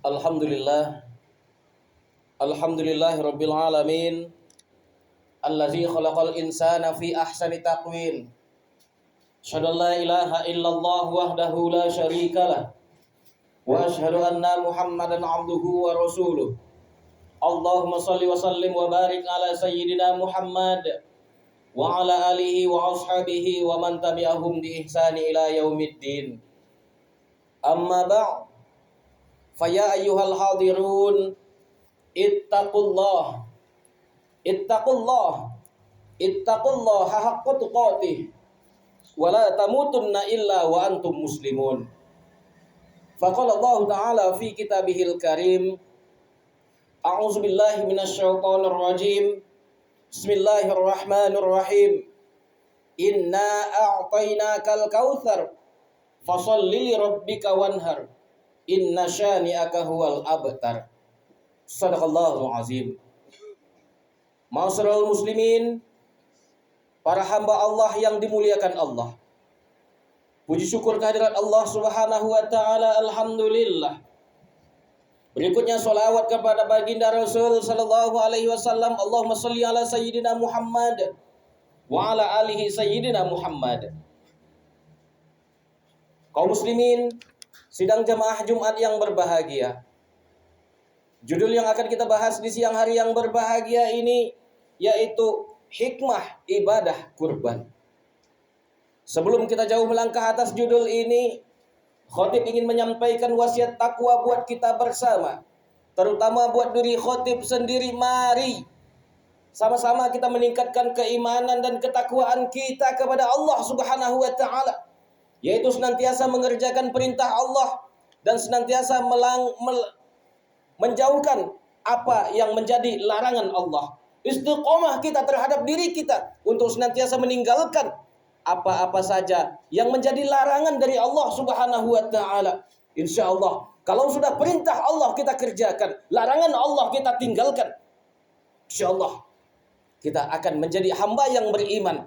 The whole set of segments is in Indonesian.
Alhamdulillah, Alhamdulillahirabbil alamin, allazi khalaqal insana fi ahsani taqwim. Asyhadu an la ilaha illallah wahdahu la syarikalah wa asyhadu anna Muhammadan abduhu wa rasuluh. Allahumma shalli wa sallim wa barik ala sayyidina Muhammad wa ala alihi wa ashabihi wa man tabi'ahum bi ihsani ila yaumiddin. Amma ba'd. Faya ayyuhal hadirun, ittaqullah ittaqullah haqqa tuqatih wa la tamutunna illa wa antum muslimun. Faqala Allah Ta'ala fi kitabihil karim, a'udzu billahi minasyaitonir rajim. Bismillahirrahmanirrahim. Inna a'tainakal kautsar fasholli li rabbika wanhar. Inna syani'aka huwal abtar. Shadaqallahul azim. Ma'asyiral muslimin, para hamba Allah yang dimuliakan Allah. Puji syukur kehadirat Allah Subhanahu wa taala, alhamdulillah. Berikutnya sholawat kepada baginda Rasul sallallahu alaihi wasallam. Allahumma shalli ala sayyidina Muhammad wa ala alihi sayyidina Muhammad. Kaum muslimin, sidang jamaah Jumat yang berbahagia. Judul yang akan kita bahas di siang hari yang berbahagia ini yaitu hikmah ibadah kurban. Sebelum kita jauh melangkah atas judul ini, khotib ingin menyampaikan wasiat takwa buat kita bersama, terutama buat diri khotib sendiri. Mari sama-sama kita meningkatkan keimanan dan ketakwaan kita kepada Allah Subhanahu wa taala, yaitu senantiasa mengerjakan perintah Allah dan senantiasa menjauhkan apa yang menjadi larangan Allah. Istiqomah kita terhadap diri kita untuk senantiasa meninggalkan apa-apa saja yang menjadi larangan dari Allah Subhanahu wa taala. Insyaallah, kalau sudah perintah Allah kita kerjakan, larangan Allah kita tinggalkan, insyaallah kita akan menjadi hamba yang beriman,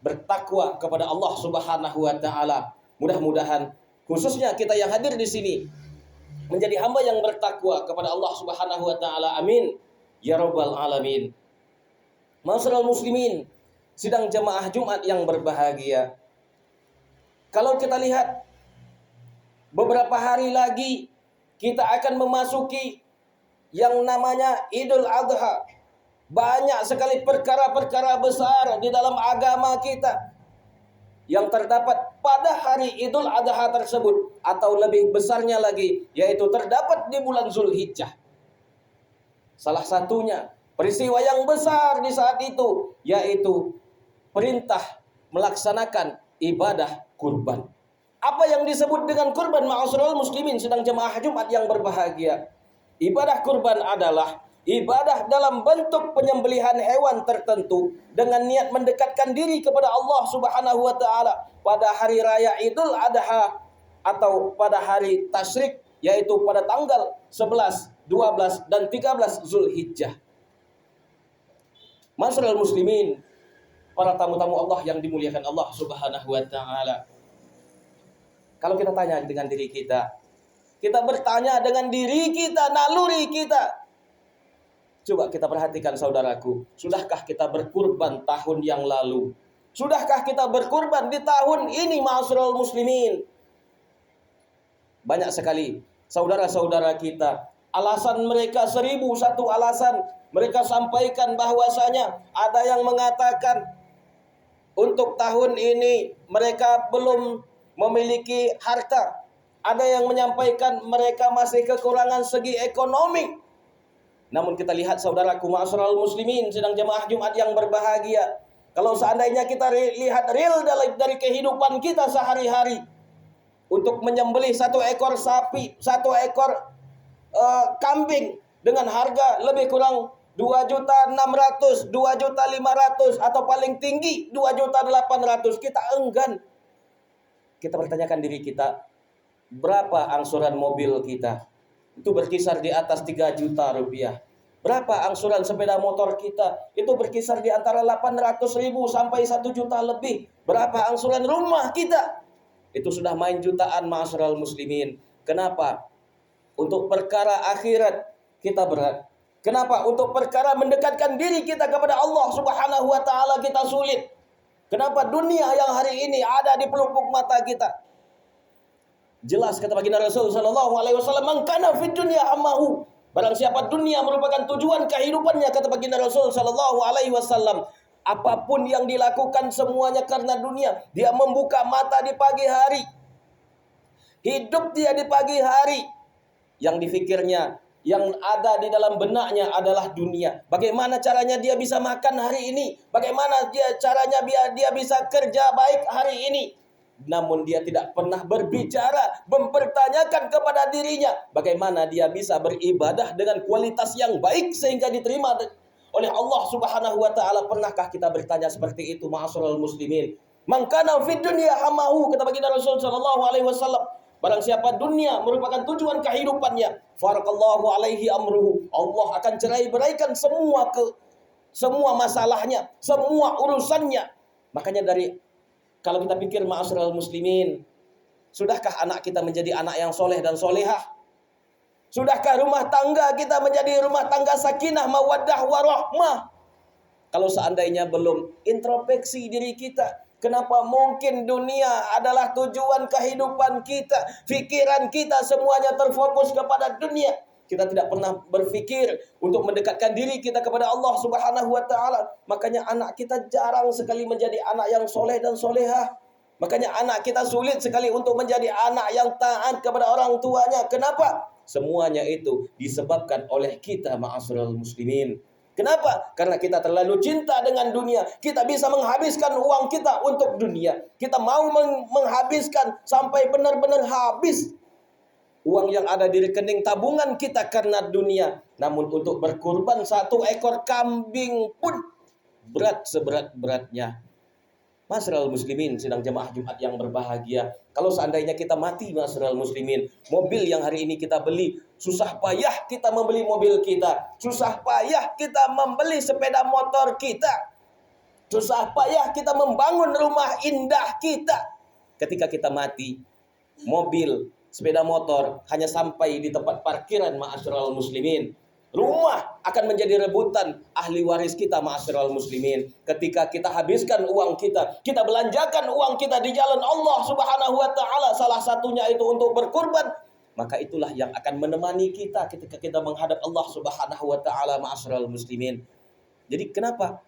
bertakwa kepada Allah Subhanahu wa taala. Mudah-mudahan khususnya kita yang hadir di sini menjadi hamba yang bertakwa kepada Allah Subhanahu wa taala. Amin ya rabbal alamin. Ma'asyiral muslimin, sidang jamaah Jumat yang berbahagia. Kalau kita lihat beberapa hari lagi kita akan memasuki yang namanya Idul Adha. Banyak sekali perkara-perkara besar di dalam agama kita yang terdapat pada hari Idul Adha tersebut, atau lebih besarnya lagi yaitu terdapat di bulan Zulhijjah. Salah satunya peristiwa yang besar di saat itu yaitu perintah melaksanakan ibadah kurban. Apa yang disebut dengan kurban, ma'asyiral muslimin sedang jemaah Jumat yang berbahagia? Ibadah kurban adalah ibadah dalam bentuk penyembelihan hewan tertentu dengan niat mendekatkan diri kepada Allah Subhanahu wa taala pada hari raya Idul Adha atau pada hari tasyrik, yaitu pada tanggal 11, 12 dan 13 Zulhijjah. Ma'asyiral muslimin, para tamu-tamu Allah yang dimuliakan Allah Subhanahu wa taala. Kalau kita tanya dengan diri kita, kita bertanya dengan diri kita, naluri kita. Coba kita perhatikan saudaraku, sudahkah kita berkurban tahun yang lalu? Sudahkah kita berkurban di tahun ini, ma'asyiral muslimin? Banyak sekali saudara-saudara kita, alasan mereka 1001 alasan. Mereka sampaikan bahwasanya ada yang mengatakan untuk tahun ini mereka belum memiliki harta. Ada yang menyampaikan mereka masih kekurangan segi ekonomi. Namun kita lihat saudaraku, ma'asyiral muslimin sedang jemaah Jumat yang berbahagia, kalau seandainya kita lihat real dari kehidupan kita sehari-hari, untuk menyembelih 1 ekor sapi, 1 ekor kambing dengan harga lebih kurang 2.600.000, 2.500.000 atau paling tinggi 2.800.000, kita enggan. Kita bertanyakan diri kita, berapa angsuran mobil kita? Itu berkisar di atas 3 juta rupiah. Berapa angsuran sepeda motor kita? Itu berkisar di antara 800.000 sampai 1 juta lebih. Berapa angsuran rumah kita? Itu sudah main jutaan, ma'asyiral muslimin. Kenapa? Untuk perkara akhirat kita berat. Kenapa? Untuk perkara mendekatkan diri kita kepada Allah Subhanahu wa taala kita sulit. Kenapa? Dunia yang hari ini ada di pelupuk mata kita. Jelas kata baginda Rasul sallallahu alaihi wasallam, "Man kana fid dunya amahu." Barang siapa dunia merupakan tujuan kehidupannya, kata baginda Rasul sallallahu alaihi wasallam, apapun yang dilakukan semuanya karena dunia. Dia membuka mata di pagi hari, hidup dia di pagi hari, yang dipikirnya, yang ada di dalam benaknya adalah dunia. Bagaimana caranya dia bisa makan hari ini? Bagaimana caranya dia bisa kerja baik hari ini? Namun dia tidak pernah berbicara, mempertanyakan kepada dirinya bagaimana dia bisa beribadah dengan kualitas yang baik sehingga diterima oleh Allah Subhanahu wa taala. Pernahkah kita bertanya seperti itu, ma'asyiral muslimin? Man kana fid dunya hamahu, kata baginda Rasul sallallahu alaihi wasallam, barang siapa dunia merupakan tujuan kehidupannya, farakallahu alaihi amruhu, Allah akan cerai-beraikan semua masalahnya, semua urusannya. Makanya kalau kita pikir, ma'asyiral muslimin, sudahkah anak kita menjadi anak yang soleh dan solehah? Sudahkah rumah tangga kita menjadi rumah tangga sakinah, mawaddah, warahmah? Kalau seandainya belum, introspeksi diri kita. Kenapa mungkin dunia adalah tujuan kehidupan kita? Pikiran kita semuanya terfokus kepada dunia. Kita tidak pernah berpikir untuk mendekatkan diri kita kepada Allah Subhanahu wa taala. Makanya anak kita jarang sekali menjadi anak yang soleh dan solehah. Makanya anak kita sulit sekali untuk menjadi anak yang taat kepada orang tuanya. Kenapa? Semuanya itu disebabkan oleh kita, ma'asyiral muslimin. Kenapa? Karena kita terlalu cinta dengan dunia. Kita bisa menghabiskan uang kita untuk dunia. Kita mau menghabiskan sampai benar-benar habis uang yang ada di rekening tabungan kita karena dunia. Namun untuk berkurban 1 ekor kambing pun berat seberat-beratnya. Ma'asyiral muslimin, sidang jemaah Jumat yang berbahagia. Kalau seandainya kita mati, ma'asyiral muslimin, mobil yang hari ini kita beli, susah payah kita membeli mobil kita, susah payah kita membeli sepeda motor kita, susah payah kita membangun rumah indah kita. Ketika kita mati, mobil, sepeda motor hanya sampai di tempat parkiran, ma'asyiral muslimin. Rumah akan menjadi rebutan ahli waris kita, ma'asyiral muslimin. Ketika kita habiskan uang kita, kita belanjakan uang kita di jalan Allah Subhanahu wa taala, salah satunya itu untuk berkurban, maka itulah yang akan menemani kita ketika kita menghadap Allah Subhanahu wa taala, ma'asyiral muslimin. Jadi kenapa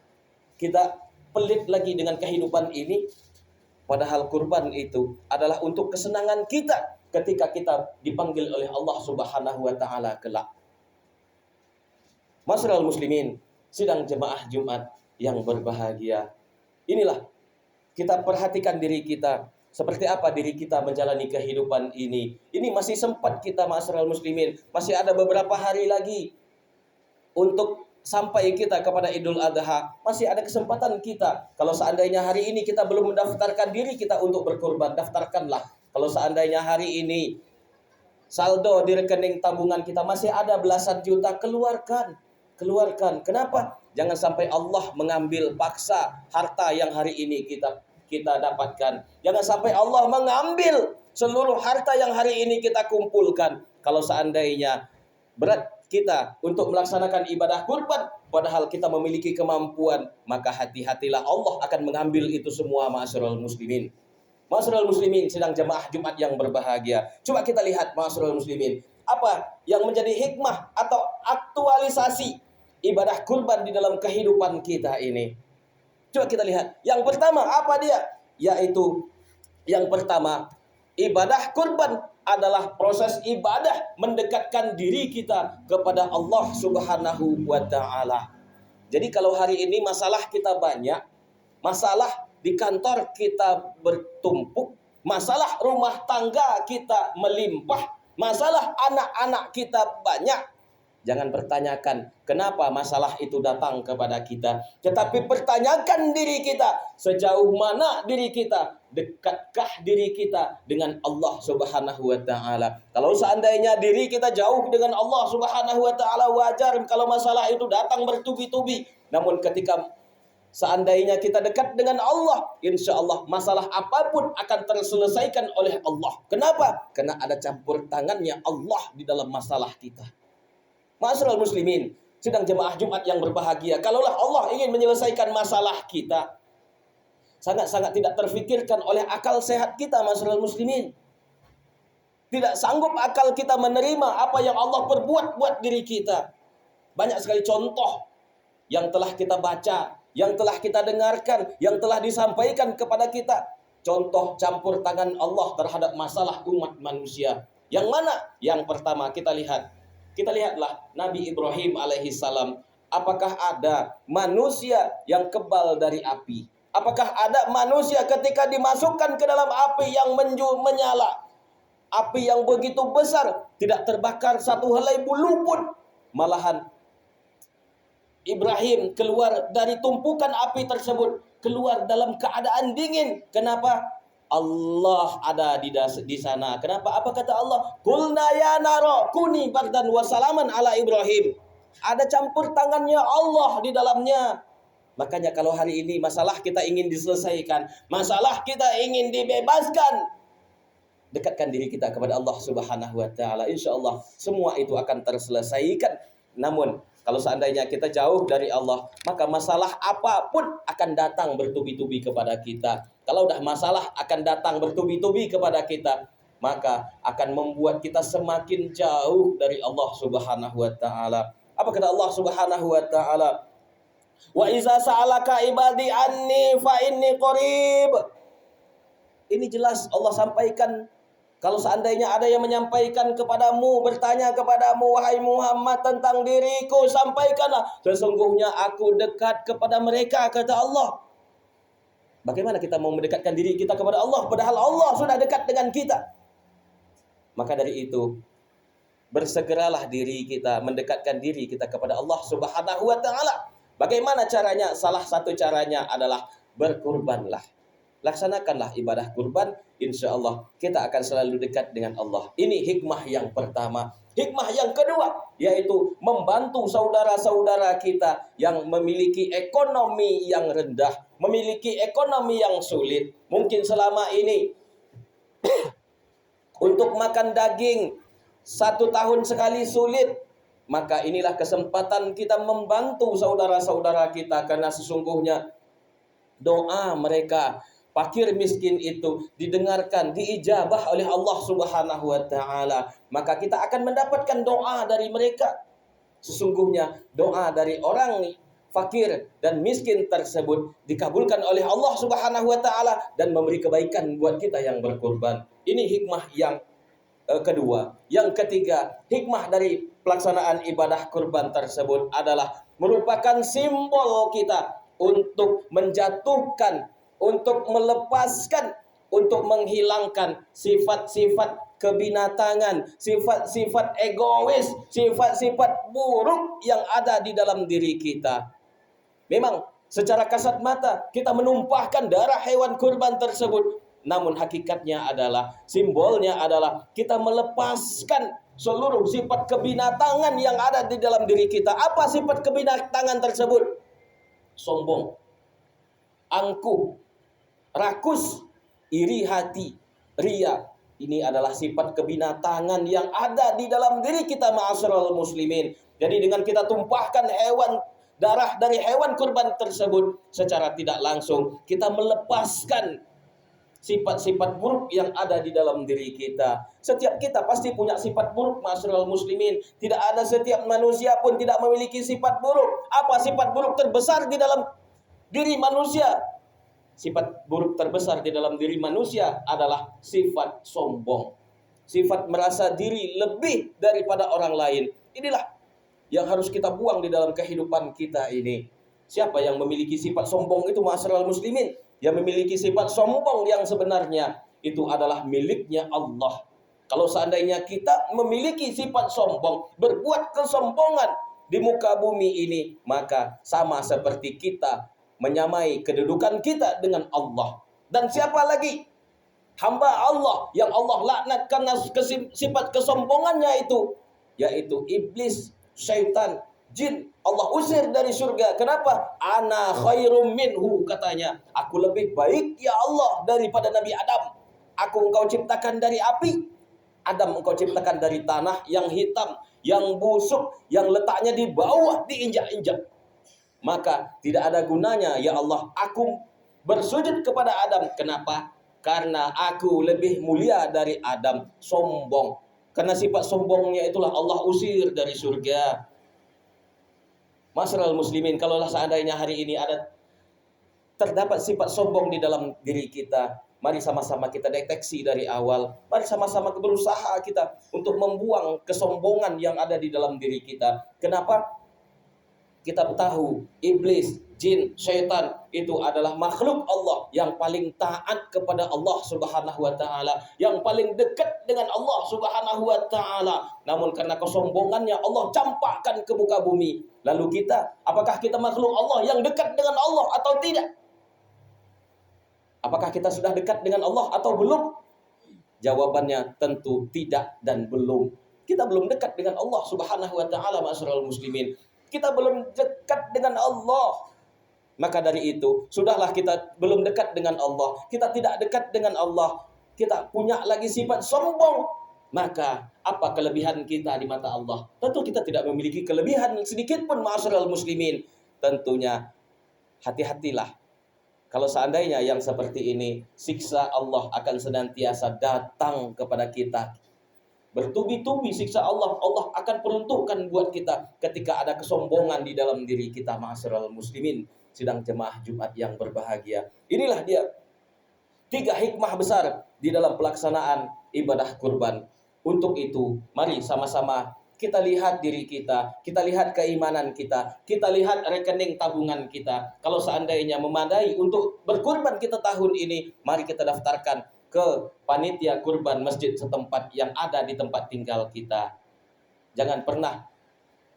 kita pelit lagi dengan kehidupan ini? Padahal kurban itu adalah untuk kesenangan kita ketika kita dipanggil oleh Allah Subhanahu wa taala kelak. Ma'asyiral muslimin, sidang jemaah Jumat yang berbahagia. Inilah, kita perhatikan diri kita. Seperti apa diri kita menjalani kehidupan ini. Ini masih sempat kita, ma'asyiral muslimin. Masih ada beberapa hari lagi untuk sampai kita kepada Idul Adha. Masih ada kesempatan kita. Kalau seandainya hari ini kita belum mendaftarkan diri kita untuk berkurban, daftarkanlah. Kalau seandainya hari ini saldo di rekening tabungan kita masih ada belasan juta, keluarkan. Kenapa? Jangan sampai Allah mengambil paksa harta yang hari ini kita dapatkan. Jangan sampai Allah mengambil seluruh harta yang hari ini kita kumpulkan. Kalau seandainya berat kita untuk melaksanakan ibadah kurban, padahal kita memiliki kemampuan, maka hati-hatilah, Allah akan mengambil itu semua, ma'asyiral muslimin. Ma'asyiral muslimin, sedang jemaah Jumat yang berbahagia. Coba kita lihat, ma'asyiral muslimin, apa yang menjadi hikmah atau aktualisasi ibadah kurban di dalam kehidupan kita ini. Coba kita lihat. Yang pertama, apa dia? Yaitu, yang pertama, ibadah kurban adalah proses ibadah mendekatkan diri kita kepada Allah Subhanahu wa taala. Jadi kalau hari ini masalah kita banyak, masalah di kantor kita bertumpuk, masalah rumah tangga kita melimpah, masalah anak-anak kita banyak, jangan pertanyakan kenapa masalah itu datang kepada kita. Tetapi pertanyakan diri kita, sejauh mana diri kita, dekatkah diri kita dengan Allah Subhanahu wa taala. Kalau seandainya diri kita jauh dengan Allah Subhanahu wa taala, wajar kalau masalah itu datang bertubi-tubi. Namun ketika Seandainya kita dekat dengan Allah, insya Allah masalah apapun akan terselesaikan oleh Allah. Kenapa? Karena ada campur tangannya Allah di dalam masalah kita. Ma'asyiral muslimin, sedang jemaah Jumat yang berbahagia, kalaulah Allah ingin menyelesaikan masalah kita, sangat-sangat tidak terfikirkan oleh akal sehat kita, ma'asyiral muslimin. Tidak sanggup akal kita menerima apa yang Allah perbuat buat diri kita. Banyak sekali contoh yang telah kita baca, yang telah kita dengarkan, yang telah disampaikan kepada kita. Contoh campur tangan Allah terhadap masalah umat manusia. Yang mana? Yang pertama kita lihatlah Nabi Ibrahim alaihissalam. Apakah ada manusia yang kebal dari api? Apakah ada manusia ketika dimasukkan ke dalam api yang menyala, api yang begitu besar, tidak terbakar satu helai bulu pun? Malahan Ibrahim keluar dari tumpukan api tersebut, keluar dalam keadaan dingin. Kenapa? Allah ada di sana. Kenapa? Apa kata Allah? Qulna ya naro kuni bardan wa salaman ala Ibrahim. Ada campur tangannya Allah di dalamnya. Makanya kalau hari ini masalah kita ingin diselesaikan, masalah kita ingin dibebaskan, dekatkan diri kita kepada Allah Subhanahu wa taala. Insyaallah semua itu akan terselesaikan. Namun kalau seandainya kita jauh dari Allah, maka masalah apapun akan datang bertubi-tubi kepada kita. Kalau udah masalah akan datang bertubi-tubi kepada kita, maka akan membuat kita semakin jauh dari Allah Subhanahu wa taala. Apa kata Allah Subhanahu wa taala? Wa iza sa'alaka ibadi anni fa inni qarib. Ini jelas Allah sampaikan. Kalau seandainya ada yang menyampaikan kepadamu, bertanya kepadamu, wahai Muhammad, tentang diriku, sampaikanlah, sesungguhnya aku dekat kepada mereka, kata Allah. Bagaimana kita mau mendekatkan diri kita kepada Allah, padahal Allah sudah dekat dengan kita? Maka dari itu, bersegeralah diri kita, mendekatkan diri kita kepada Allah Subhanahu wa taala. Bagaimana caranya? Salah satu caranya adalah berkurbanlah. Laksanakanlah ibadah kurban, insya Allah kita akan selalu dekat dengan Allah. Ini hikmah yang pertama. Hikmah yang kedua, yaitu membantu saudara-saudara kita yang memiliki ekonomi yang rendah, memiliki ekonomi yang sulit. Mungkin selama ini untuk makan daging 1 tahun sekali sulit. Maka inilah kesempatan kita membantu saudara-saudara kita, karena sesungguhnya doa mereka fakir miskin itu didengarkan, diijabah oleh Allah Subhanahu wa taala. Maka kita akan mendapatkan doa dari mereka. Sesungguhnya doa dari orang fakir dan miskin tersebut dikabulkan oleh Allah Subhanahu wa taala dan memberi kebaikan buat kita yang berkurban. Ini hikmah yang kedua. Yang ketiga, hikmah dari pelaksanaan ibadah kurban tersebut adalah merupakan simbol kita untuk menjatuhkan, untuk melepaskan, untuk menghilangkan sifat-sifat kebinatangan, sifat-sifat egois, sifat-sifat buruk yang ada di dalam diri kita. Memang secara kasat mata kita menumpahkan darah hewan kurban tersebut, namun hakikatnya adalah, simbolnya adalah kita melepaskan seluruh sifat kebinatangan yang ada di dalam diri kita. Apa sifat kebinatangan tersebut? Sombong, angkuh, rakus, iri hati, ria. Ini adalah sifat kebinatangan yang ada di dalam diri kita, ma'asyiral muslimin. Jadi dengan kita tumpahkan darah dari hewan kurban tersebut, secara tidak langsung kita melepaskan sifat-sifat buruk yang ada di dalam diri kita. Setiap kita pasti punya sifat buruk, ma'asyiral muslimin. Tidak ada setiap manusia pun tidak memiliki sifat buruk. Apa sifat buruk terbesar di dalam diri manusia? Sifat buruk terbesar di dalam diri manusia adalah sifat sombong. Sifat merasa diri lebih daripada orang lain. Inilah yang harus kita buang di dalam kehidupan kita ini. Siapa yang memiliki sifat sombong itu, ma'asyiral muslimin? Yang memiliki sifat sombong yang sebenarnya itu adalah miliknya Allah. Kalau seandainya kita memiliki sifat sombong, berbuat kesombongan di muka bumi ini, maka sama seperti kita menyamai kedudukan kita dengan Allah. Dan siapa lagi? Hamba Allah yang Allah laknat karena sifat kesombongannya itu, yaitu iblis, syaitan. jin Allah usir dari surga. Kenapa? Ana khairum minhu, katanya. Aku lebih baik ya Allah daripada Nabi Adam. Aku engkau ciptakan dari api, Adam engkau ciptakan dari tanah yang hitam, yang busuk, yang letaknya di bawah, diinjak-injak. Maka tidak ada gunanya ya Allah aku bersujud kepada Adam. Kenapa? Karena aku lebih mulia dari Adam. Sombong. Karena sifat sombongnya itulah Allah usir dari surga. Masyarul muslimin, kalaulah seandainya hari ini ada terdapat sifat sombong di dalam diri kita, mari sama-sama kita deteksi dari awal. Mari sama-sama berusaha kita untuk membuang kesombongan yang ada di dalam diri kita. Kenapa? Kita tahu iblis, jin, syaitan itu adalah makhluk Allah yang paling taat kepada Allah Subhanahu wa taala, yang paling dekat dengan Allah Subhanahu wa taala. Namun karena kesombongannya Allah campakkan ke muka bumi. Lalu kita, apakah kita makhluk Allah yang dekat dengan Allah atau tidak? Apakah kita sudah dekat dengan Allah atau belum? Jawabannya tentu tidak dan belum. Kita belum dekat dengan Allah Subhanahu wa taala, ma'asyiral muslimin. Kita belum dekat dengan Allah. Maka dari itu, sudahlah kita belum dekat dengan Allah. Kita tidak dekat dengan Allah. Kita punya lagi sifat sombong. Maka apa kelebihan kita di mata Allah? Tentu kita tidak memiliki kelebihan sedikit pun, ma'asyiral muslimin. Tentunya hati-hatilah. Kalau seandainya yang seperti ini, siksa Allah akan senantiasa datang kepada kita. Bertubi-tubi siksa Allah akan peruntukkan buat kita ketika ada kesombongan di dalam diri kita, ma'asyiral muslimin, sidang jemaah Jumat yang berbahagia. Inilah dia 3 hikmah besar di dalam pelaksanaan ibadah kurban. Untuk itu, mari sama-sama kita lihat diri kita lihat keimanan kita lihat rekening tabungan kita. Kalau seandainya memadai untuk berkurban kita tahun ini, mari kita daftarkan ke panitia kurban masjid setempat yang ada di tempat tinggal kita. Jangan pernah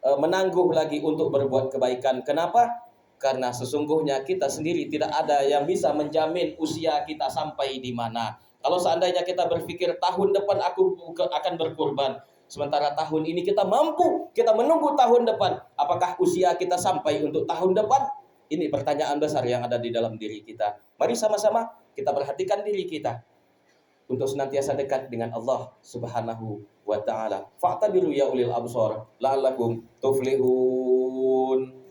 menangguh lagi untuk berbuat kebaikan. Kenapa? Karena sesungguhnya kita sendiri tidak ada yang bisa menjamin usia kita sampai di mana. Kalau seandainya kita berpikir tahun depan aku akan berkurban, sementara tahun ini kita mampu, kita menunggu tahun depan, apakah usia kita sampai untuk tahun depan? Ini pertanyaan besar yang ada di dalam diri kita. Mari sama-sama kita perhatikan diri kita untuk senantiasa dekat dengan Allah Subhanahu wa taala. Fa'tabiru ya ulil absar la'allakum tuflihun.